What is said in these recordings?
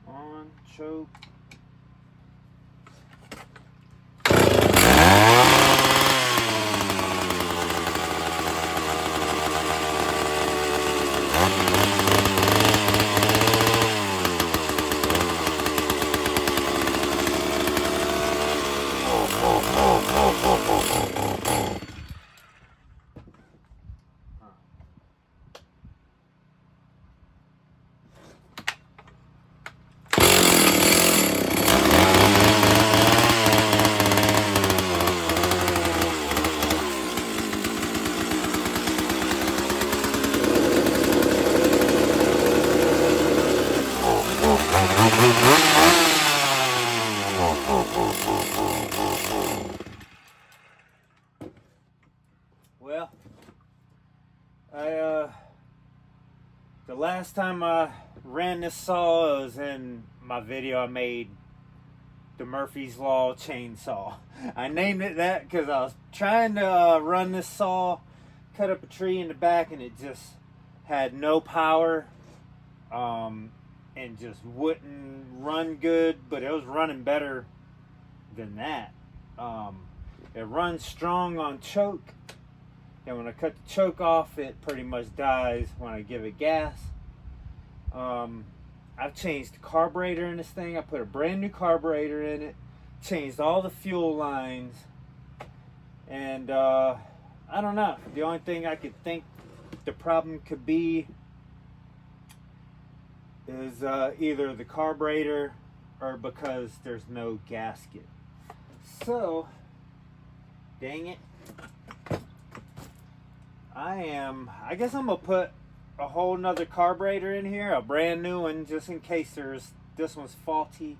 On, choke. Well, the last time I ran this saw was in my video I made, the Murphy's Law chainsaw. I named it that because I was trying to run this saw, cut up a tree in the back, and it just had no power, and just wouldn't run good, but it was running better than that. It runs strong on choke, and when I cut the choke off, it pretty much dies when I give it gas. I've changed the carburetor in this thing. I put a brand new carburetor in it, changed all the fuel lines, and I don't know. The only thing I could think the problem could be is either the carburetor or because there's no gasket. So, dang it. I guess I'm gonna put a whole nother carburetor in here, a brand new one, just in case this one's faulty.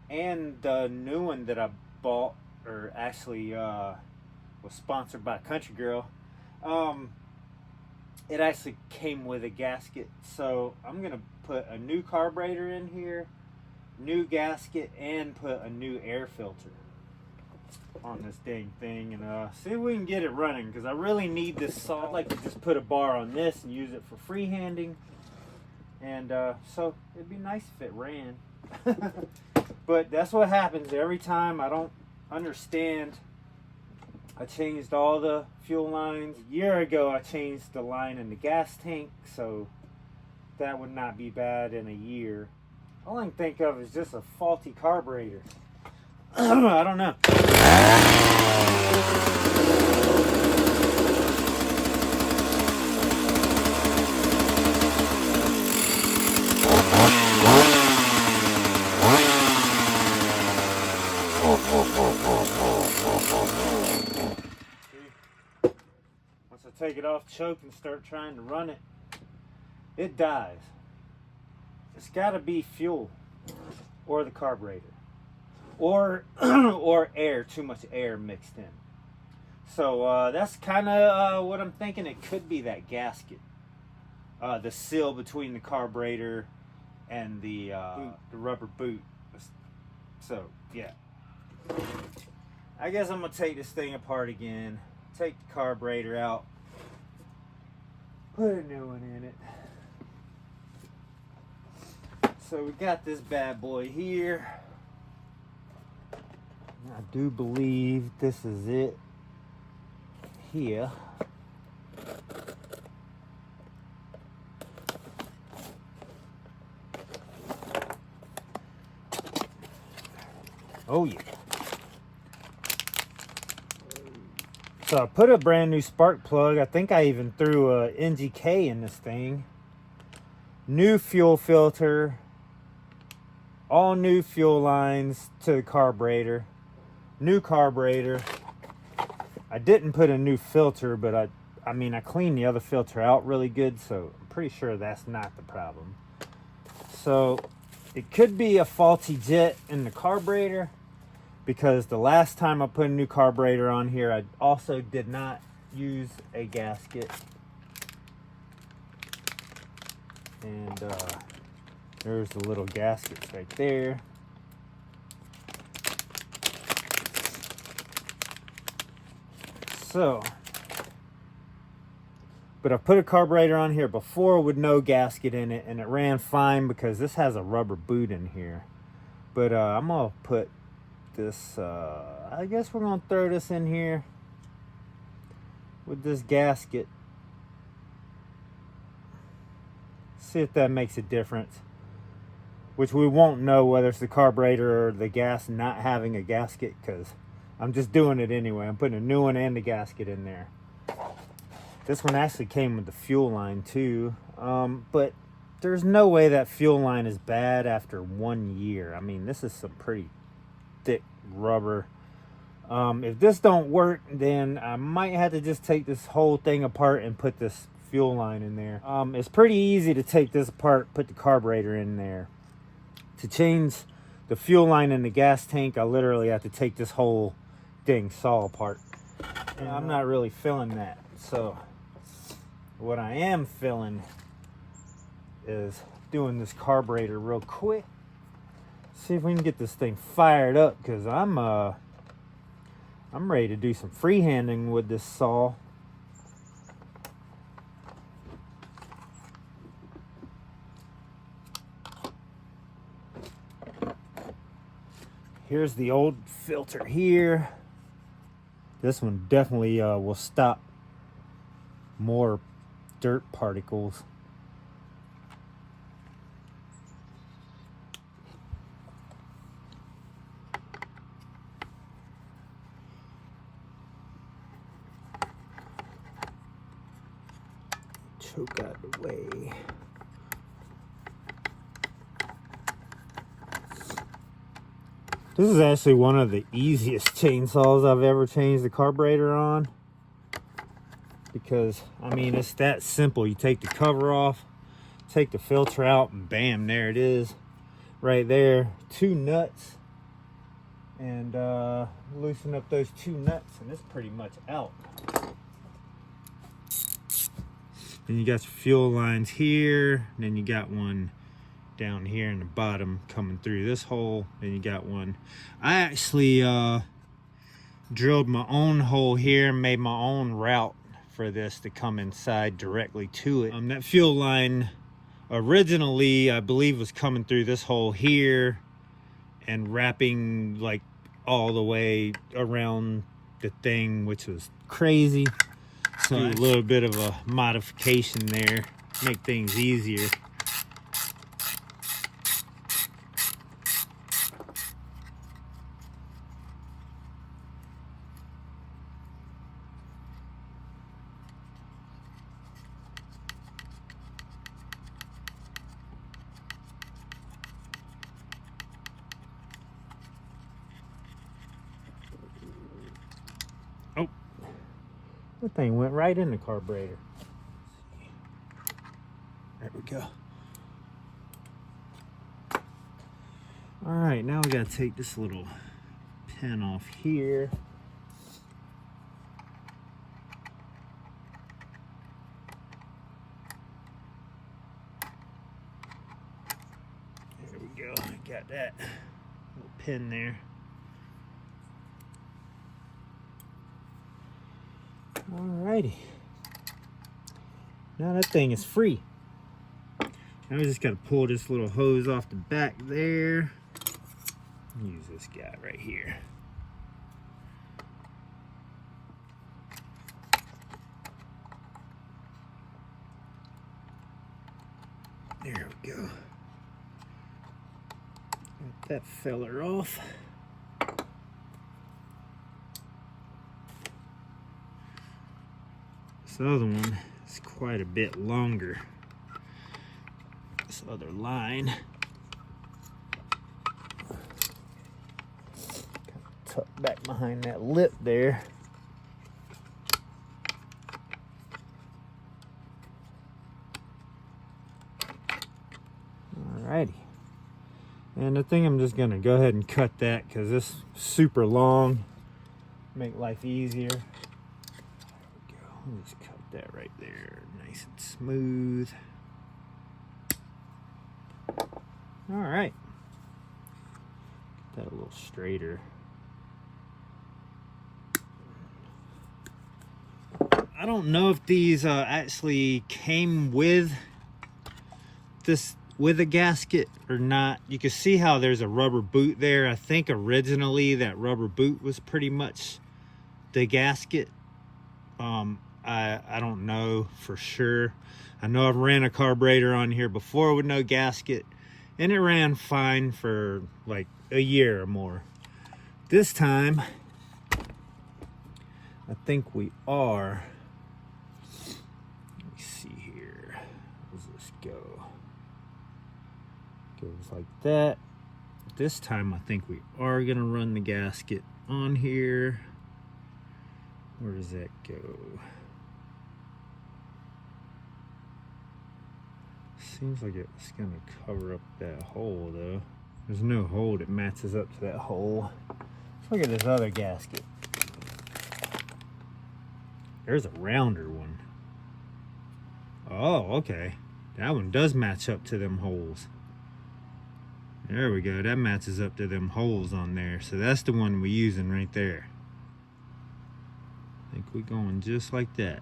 And the new one that I bought, or actually was sponsored by Country Girl, it actually came with a gasket. So I'm gonna put a new carburetor in here, new gasket, and put a new air filter on this dang thing, and see if we can get it running, because I really need this saw. I'd like to just put a bar on this and use it for freehanding, and so it'd be nice if it ran. But that's what happens every time. I don't understand. I changed all the fuel lines. A year ago I changed the line in the gas tank, so that would not be bad in a year. All I can think of is just a faulty carburetor. I don't know. Once I take it off choke and start trying to run it, it dies. It's got to be fuel or the carburetor. Or air, too much air mixed in. So that's kind of what I'm thinking. It could be that gasket, the seal between the carburetor and the rubber boot. So yeah, I guess I'm gonna take this thing apart again, take the carburetor out, put a new one in it. So we got this bad boy here. I do believe this is it here. Oh yeah. So I put a brand new spark plug. I think I even threw a NGK in this thing. New fuel filter. All new fuel lines to the carburetor. New carburetor. I didn't put a new filter, but I mean I cleaned the other filter out really good, so I'm pretty sure that's not the problem. So it could be a faulty jet in the carburetor, because the last time I put a new carburetor on here, I also did not use a gasket. And there's the little gaskets right there. So But I put a carburetor on here before with no gasket in it, and it ran fine because this has a rubber boot in here. But I'm gonna put this, I guess we're gonna throw this in here with this gasket. See if that makes a difference. Which we won't know whether it's the carburetor or the gas not having a gasket, because I'm just doing it anyway. I'm putting a new one and the gasket in there. This one actually came with the fuel line too, but there's no way that fuel line is bad after 1 year. I mean, this is some pretty thick rubber. If this don't work, then I might have to just take this whole thing apart and put this fuel line in there. It's pretty easy to take this apart, put the carburetor in there. To change the fuel line in the gas tank, I literally have to take this whole thing saw apart. And I'm not really feeling that, so what I am feeling is doing this carburetor real quick. See if we can get this thing fired up, because I'm ready to do some freehanding with this saw. Here's the old filter here. This one definitely will stop more dirt particles. Choke out of the way. This is actually one of the easiest chainsaws I've ever changed the carburetor on. Because, I mean, it's that simple. You take the cover off, take the filter out, and bam, there it is. Right there. 2 nuts. And loosen up those 2 nuts, and it's pretty much out. Then you got your fuel lines here. And then you got one down here in the bottom coming through this hole. Then you got one. I actually drilled my own hole here and made my own route for this to come inside directly to it. That fuel line originally, I believe, was coming through this hole here and wrapping like all the way around the thing, which was crazy. So a little bit of a modification there, make things easier. That thing went right in the carburetor. There we go. All right, now we gotta take this little pin off here. There we go, I got that little pin there. Alrighty. Now that thing is free. Now we just got to pull this little hose off the back there. Use this guy right here. There we go. Got that feller off. This other one is quite a bit longer. This other line. Tucked back behind that lip there. Alrighty. And I think I'm just gonna go ahead and cut that because this is super long. Make life easier. Just cut that right there, nice and smooth. All right, get that a little straighter. I don't know if these actually came with a gasket or not. You can see how there's a rubber boot there. I think originally that rubber boot was pretty much the gasket. I don't know for sure. I know I've ran a carburetor on here before with no gasket, and it ran fine for like a year or more. This time, I think we are. Let me see here. How does this go? Goes like that. This time, I think we are gonna run the gasket on here. Where does that go? Seems like it's gonna cover up that hole though. There's no hole that matches up to that hole. Let's look at this other gasket. There's a rounder one. Oh, okay. That one does match up to them holes. There we go. That matches up to them holes on there. So that's the one we're using right there. I think we're going just like that.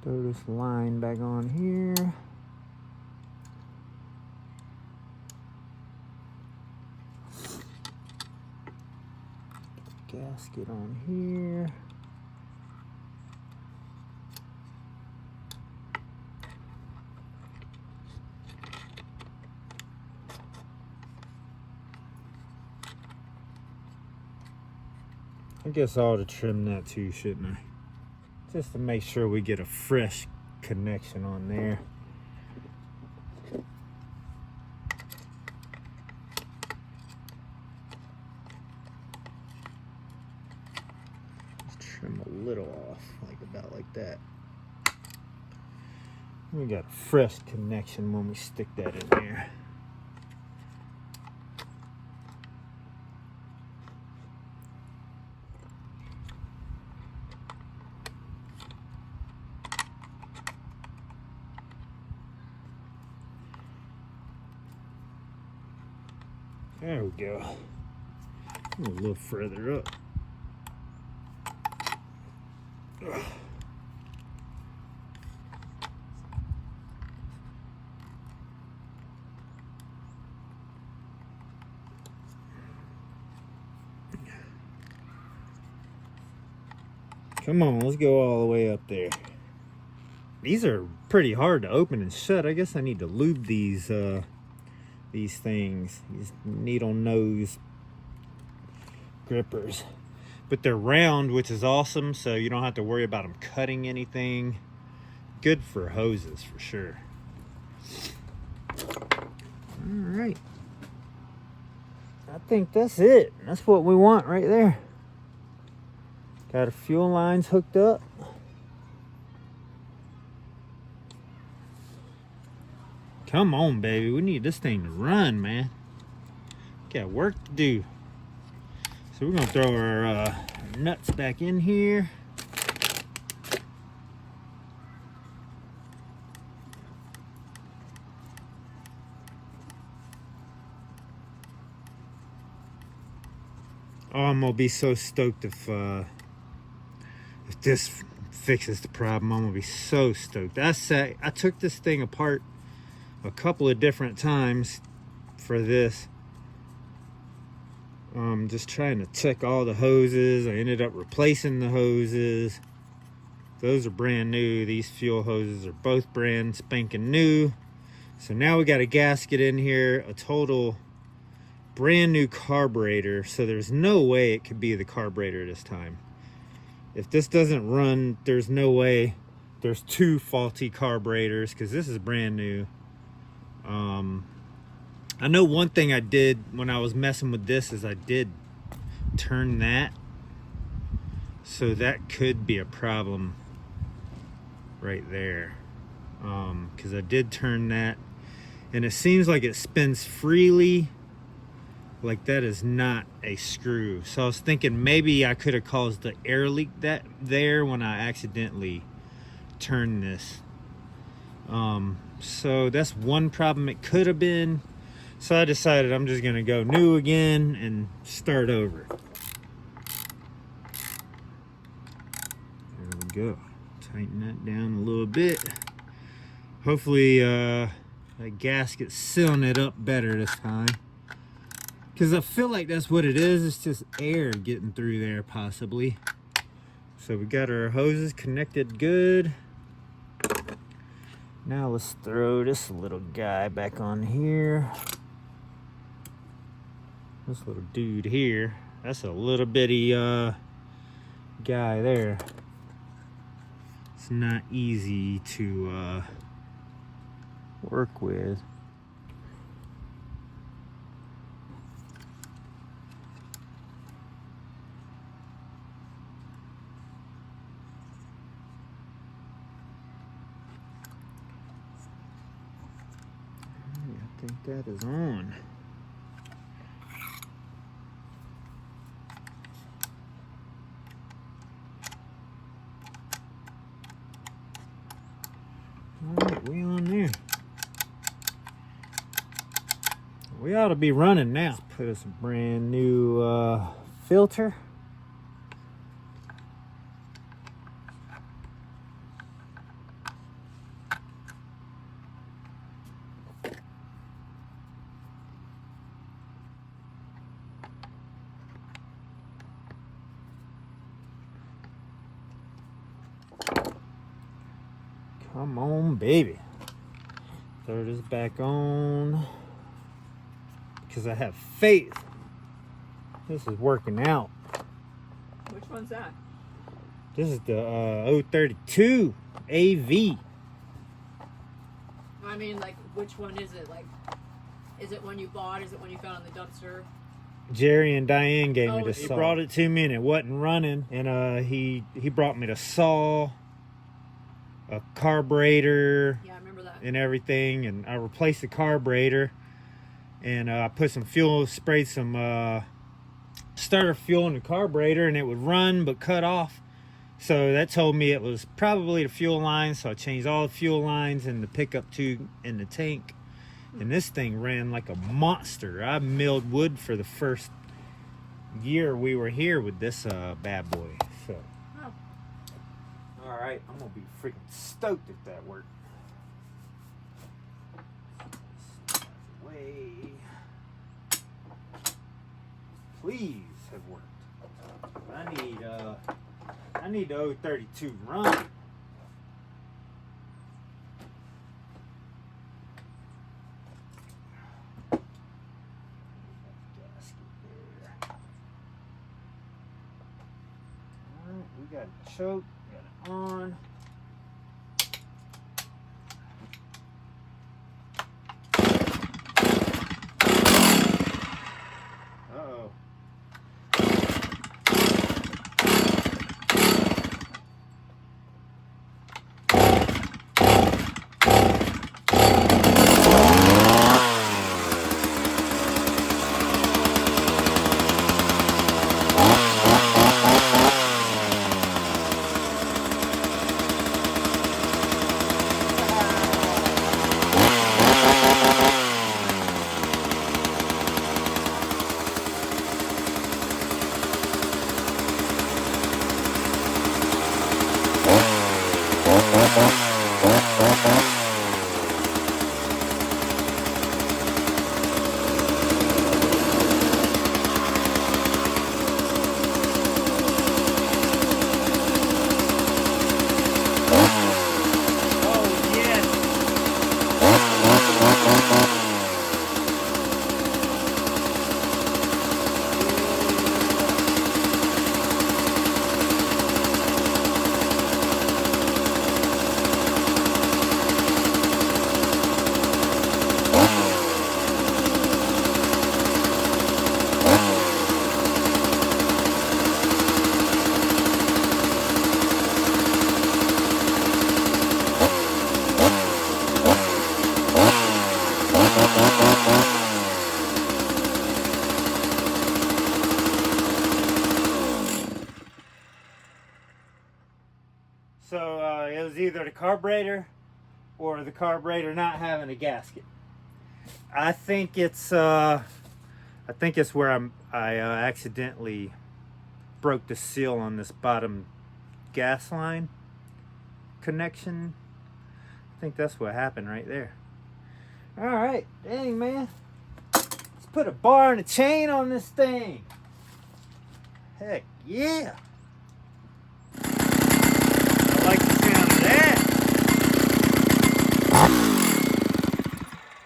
Throw this line back on here. Gasket on here. I guess I ought to trim that too, shouldn't I? Just to make sure we get a fresh connection on there. Just trim a little off, like about like that. We got a fresh connection when we stick that in there. There we go. A little further up. Ugh. Come on, let's go all the way up there. These are pretty hard to open and shut. I guess I need to lube these things, these needle nose grippers. But they're round, which is awesome, so you don't have to worry about them cutting anything. Good for hoses for sure. All right, I think that's it. That's what we want right there. Got our fuel lines hooked up. Come on, baby. We need this thing to run, man. Got work to do. So we're gonna throw our nuts back in here. Oh, I'm gonna be so stoked if this fixes the problem. I'm gonna be so stoked. I took this thing apart a couple of different times for this. Just trying to check all the hoses. I ended up replacing the hoses. Those are brand new. These fuel hoses are both brand spanking new. So now we got a gasket in here, a total brand new carburetor. So there's no way it could be the carburetor this time. If this doesn't run, there's no way there's two faulty carburetors, because this is brand new. I know one thing I did when I was messing with this is I did turn that, so that could be a problem right there, because I did turn that, and it seems like it spins freely, like that is not a screw. So I was thinking maybe I could have caused the air leak there when I accidentally turned this. So that's one problem it could have been. So I decided I'm just gonna go new again and start over. There we go. Tighten that down a little bit. Hopefully that gasket's sealing it up better this time. Because I feel like that's what it is. It's just air getting through there possibly. So we got our hoses connected good. Now let's throw this little guy back on here. This little dude here. That's a little bitty guy there. It's not easy to work with. I think that is on. Alright, we on there. We ought to be running now. Let's put us a brand new filter. Come on, baby. Throw this back on. Because I have faith. This is working out. Which one's that? This is the 032 AV. I mean, like, which one is it? Like, is it one you bought? Is it one you found in the dumpster? Jerry and Diane gave me this He saw. He brought it to me and it wasn't running. And he brought me the saw, a carburetor, Yeah, I remember that. and everything. And I replaced the carburetor. And I put some fuel, sprayed some starter fuel in the carburetor, and it would run but cut off. So that told me it was probably the fuel line. So I changed all the fuel lines in the pickup tube in the tank. And this thing ran like a monster. I milled wood for the first year we were here with this bad boy. So, all right, I'm gonna be freaking stoked if that worked. Way. Please have worked. I need the 032 run. We got it choked, got it on. Uh-oh. So it was either the carburetor or the carburetor not having a gasket. I think it's where I accidentally broke the seal on this bottom gas line connection. I think that's what happened right there. All right, dang man, let's put a bar and a chain on this thing. Heck yeah. I like the sound of that.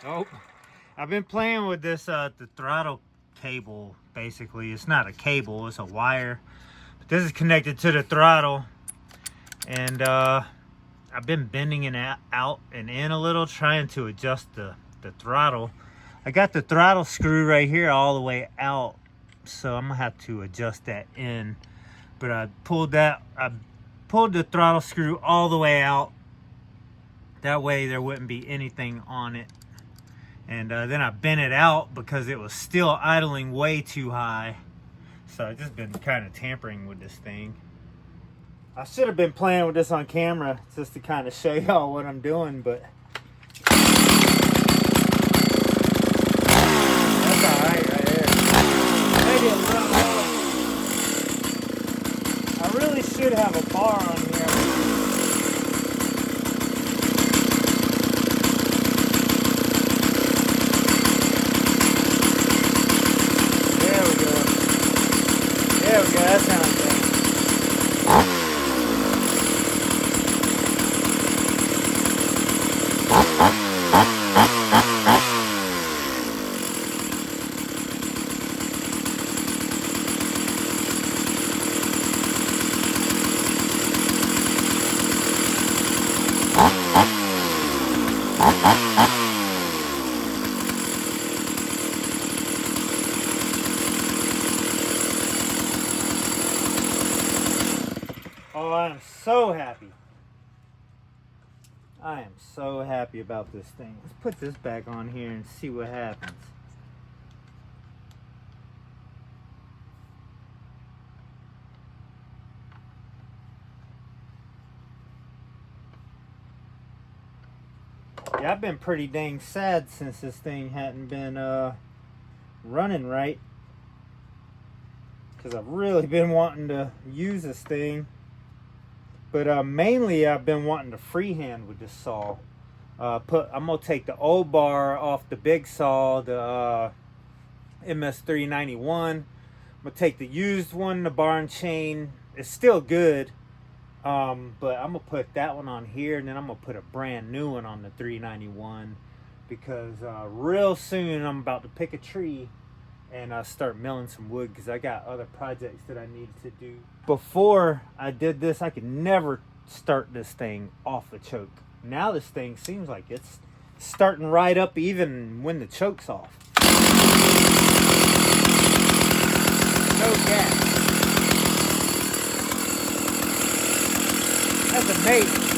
Oh, I've been playing with this, the throttle cable, basically. It's not a cable, it's a wire. But this is connected to the throttle. And I've been bending it out and in a little, trying to adjust the throttle. I got the throttle screw right here all the way out, so I'm gonna have to adjust that in. But I pulled the throttle screw all the way out. That way there wouldn't be anything on it. And then I bent it out because it was still idling way too high. So I've just been kind of tampering with this thing. I should have been playing with this on camera just to kind of show y'all what I'm doing, but that's alright right there. Maybe a little more. I really should have a bar on here. There we go. There we go, that sounds good. Oh, I am so happy. I am so happy about this thing. Let's put this back on here and see what happens. Yeah, I've been pretty dang sad since this thing hadn't been running right. Because I've really been wanting to use this thing. But mainly I've been wanting to freehand with this saw. I'm going to take the old bar off the big saw, the MS391. I'm going to take the used one, the bar and chain. It's still good. But I'm going to put that one on here, and then I'm going to put a brand new one on the 391. Because real soon I'm about to pick a tree and start milling some wood, because I got other projects that I need to do. Before I did this, I could never start this thing off the choke. Now this thing seems like it's starting right up even when the choke's off. No gas. That's amazing.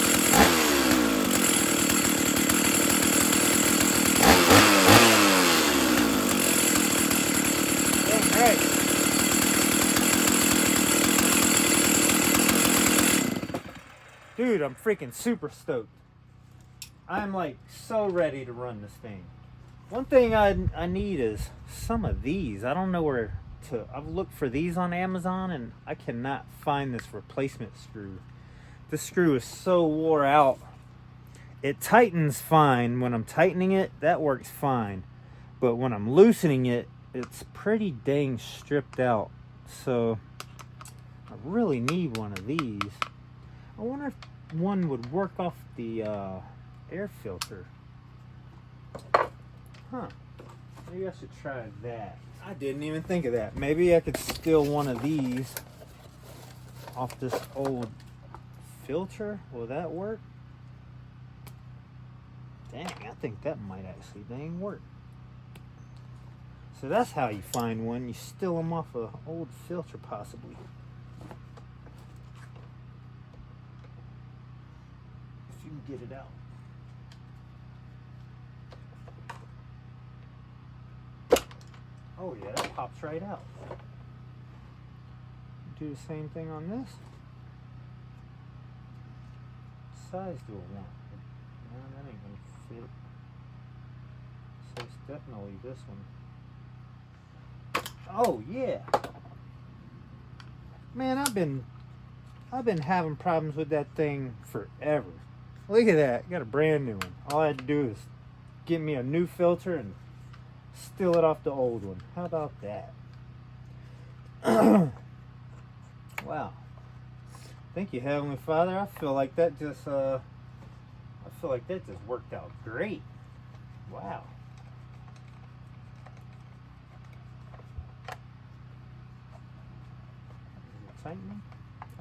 Right. Dude, I'm freaking super stoked. I'm like so ready to run this thing. One thing I need is some of these. I don't know where to. I've looked for these on Amazon and I cannot find this replacement screw. This screw is so wore out. It tightens fine. When I'm tightening it, that works fine. But when I'm loosening it, it's pretty dang stripped out. So I really need one of these. I wonder if one would work off the air filter. Huh. Maybe I should try that. I didn't even think of that. Maybe I could steal one of these off this old filter. Will that work? Dang, I think that might actually dang work. So that's how you find one. You steal them off an old filter, possibly. If you can get it out. Oh yeah, that pops right out. Do the same thing on this. What size do I want? No, that Yep. So it's definitely this one. Oh yeah. Man, I've been having problems with that thing forever. Look at that. Got a brand new one. All I had to do is get me a new filter and steal it off the old one. How about that? Wow. Thank you, Heavenly Father. I feel like that just worked out great. Wow. Is it tightening?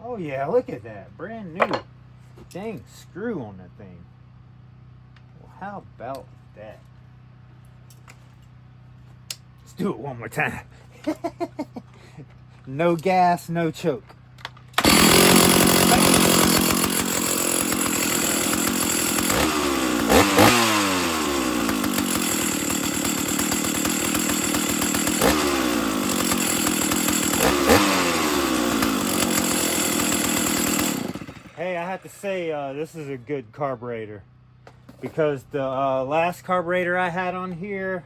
Oh yeah, look at that. Brand new. Dang screw on that thing. Well, how about that? Let's do it one more time. No gas, no choke. Hey, I have to say, this is a good carburetor, because the last carburetor I had on here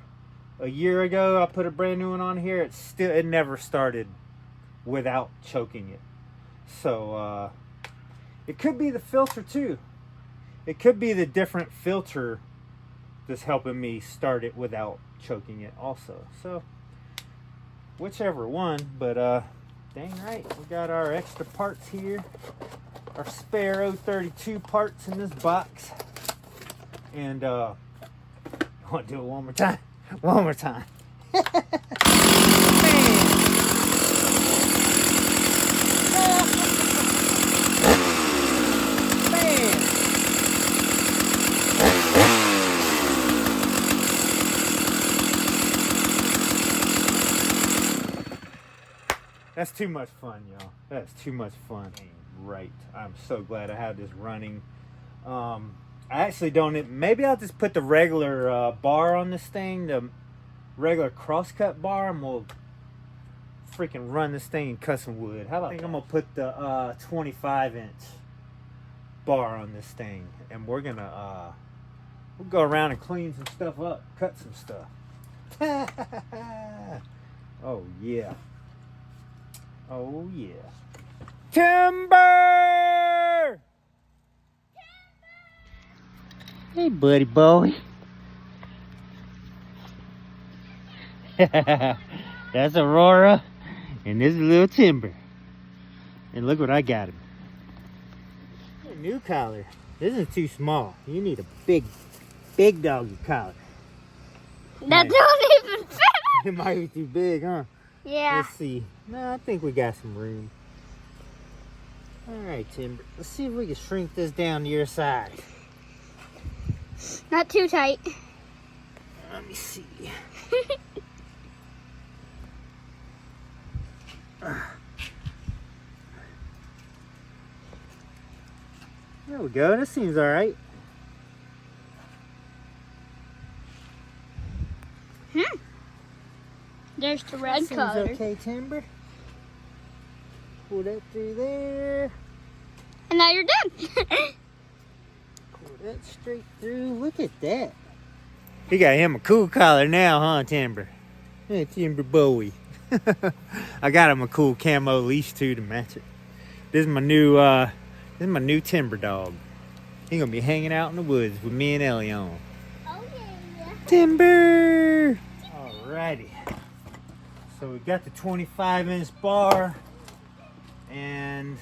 a year ago, I put a brand new one on here. It never started without choking it. So it could be the filter too. It could be the different filter that's helping me start it without choking it also. So whichever one, but dang right, we got our extra parts here. Our spare 032 parts in this box. And I want to do it one more time. One more time. That's too much fun, y'all. That's too much fun. Right. I'm so glad I have this running. I actually don't. Maybe I'll just put the regular bar on this thing, the regular crosscut bar, and we'll freaking run this thing and cut some wood. How about I think I'm gonna put the 25-inch bar on this thing, and we're gonna we'll go around and clean some stuff up, cut some stuff. Oh yeah. Oh yeah. Timber! Hey, buddy boy. That's Aurora, and this is little Timber. And look what I got him. A new collar. This is too small. You need a big doggy collar. That don't even fit. It might be too big, huh? Yeah. Let's see. No, I think we got some room. All right, Timber. Let's see if we can shrink this down to your size. Not too tight. Let me see. There we go. This seems all right. There's the red Seems color. okay, Timber. Pull that through there. And now you're done. Pull that straight through. Look at that. He got him a cool collar now, huh, Timber? Hey, Timber Bowie. I got him a cool camo leash too to match it. This is my new Timber dog. He gonna be hanging out in the woods with me and Ellie on. Oh yeah. Timber! Alrighty. So we got the 25-inch bar and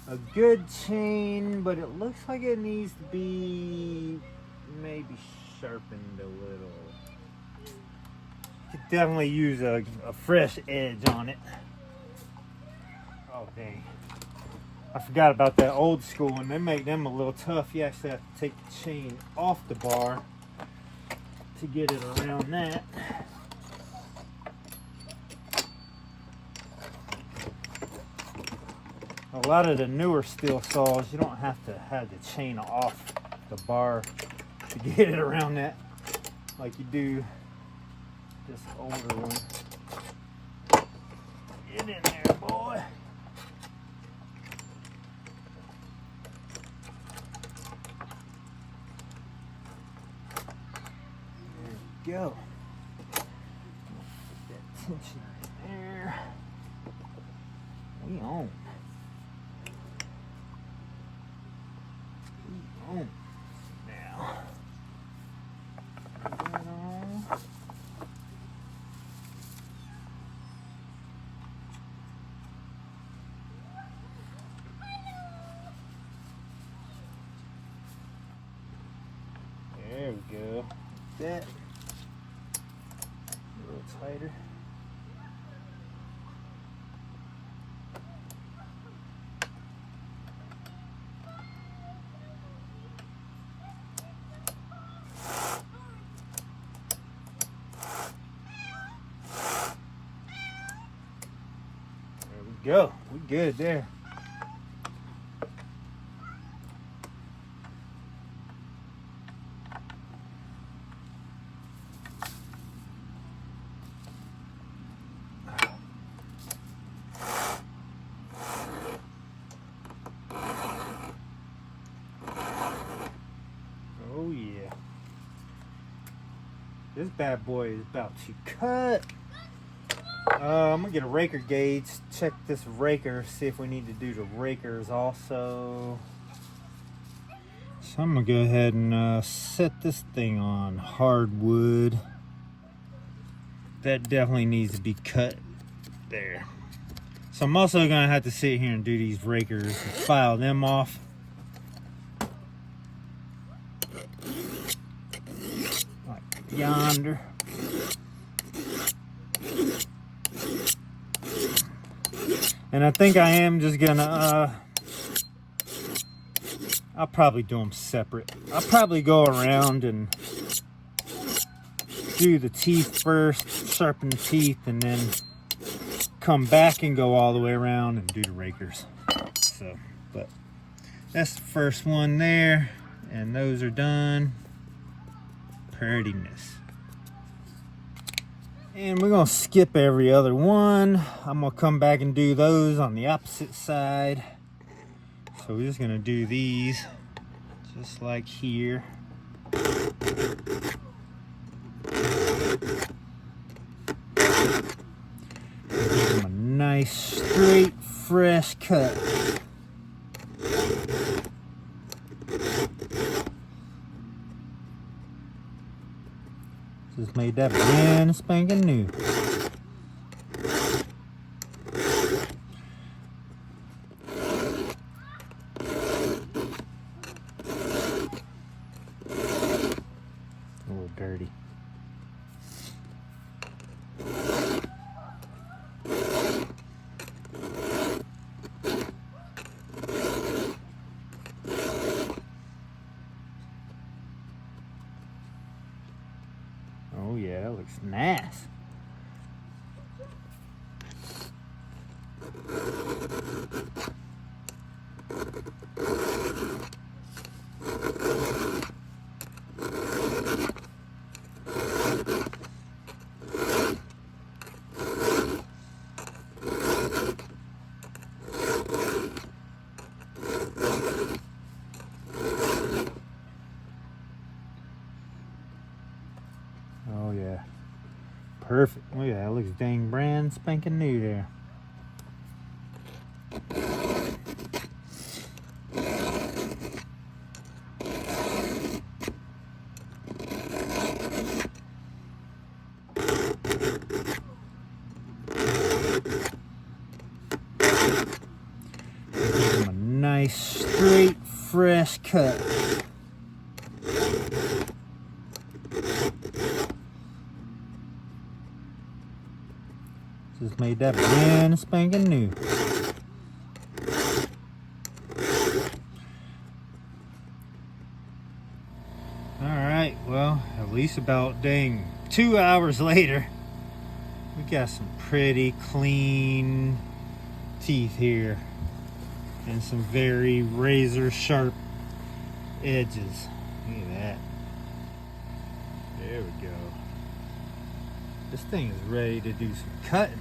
a good chain, but it looks like it needs to be maybe sharpened a little. Could definitely use a fresh edge on it. Oh dang. I forgot about that old school one. They make them a little tough. You actually have to take the chain off the bar to get it around that. A lot of the newer steel saws, you don't have to have the chain off the bar to get it around that like you do this older one. Get in there, boy. go. Put that tension there. We on. Now. Put that on. There we go. That a little tighter. There we go. We good there. Oh yeah. This bad boy is about to cut. I'm gonna get a raker gauge, check this raker, see if we need to do the rakers also. So I'm gonna go ahead and set this thing on hardwood. That definitely needs to be cut there. So I'm also gonna have to sit here and do these rakers and file them off. Like yonder. And I think I am just gonna, I'll probably do them separate. I'll probably go around and do the teeth first, sharpen the teeth, and then come back and go all the way around and do the rakers. So, but that's the first one there, and those are done. Prettiness. And we're gonna skip every other one. I'm gonna come back and do those on the opposite side. So we're just gonna do these just like here. Give them a nice straight fresh cut. Just made that brand spanking new. A little dirty. Oh yeah, that looks nice. Oh yeah, perfect. Oh yeah, that looks dang brand spanking new there. Give them a nice straight fresh cut. Just made that brand spanking new. Alright, well, at least about dang 2 hours later, we got some pretty clean teeth here. And some very razor sharp edges. Look at that. There we go. This thing is ready to do some cutting.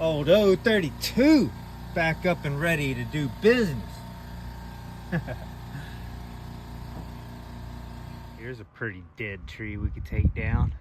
Old 032 back up and ready to do business. Here Here's a pretty dead tree we could take down.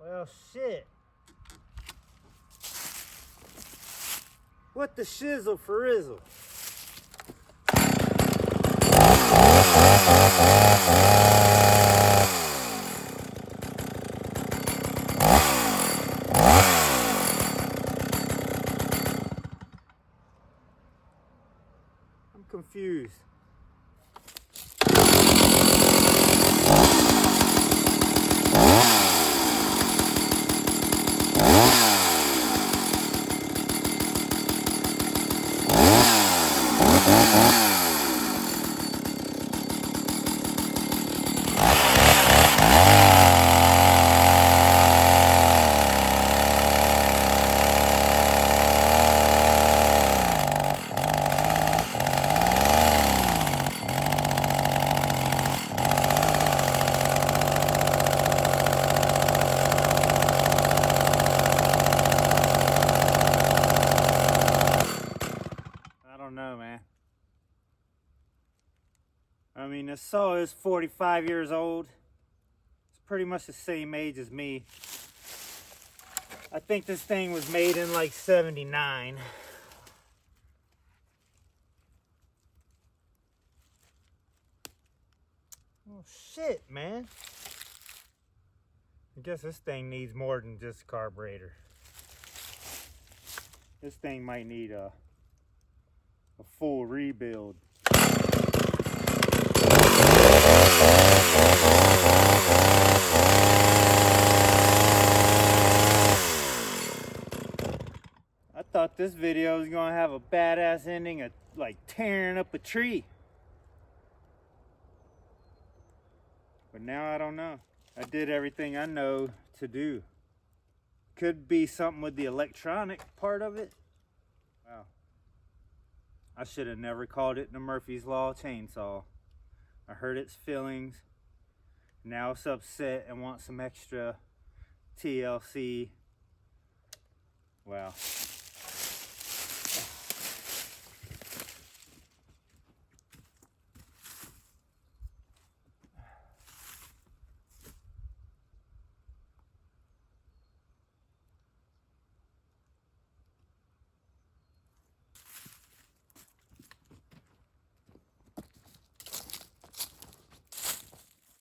Well, shit. What the shizzle for izzle? I'm confused. I mean, this saw is 45 years old. It's pretty much the same age as me. I think this thing was made in like 79. Oh shit, man. I guess this thing needs more than just a carburetor. This thing might need a full rebuild. I thought this video was gonna have a badass ending of like tearing up a tree. But now I don't know. I did everything I know to do. Could be something with the electronic part of it. Wow. I should have never called it the Murphy's Law chainsaw. I hurt its feelings. Now it's upset and wants some extra TLC. Wow.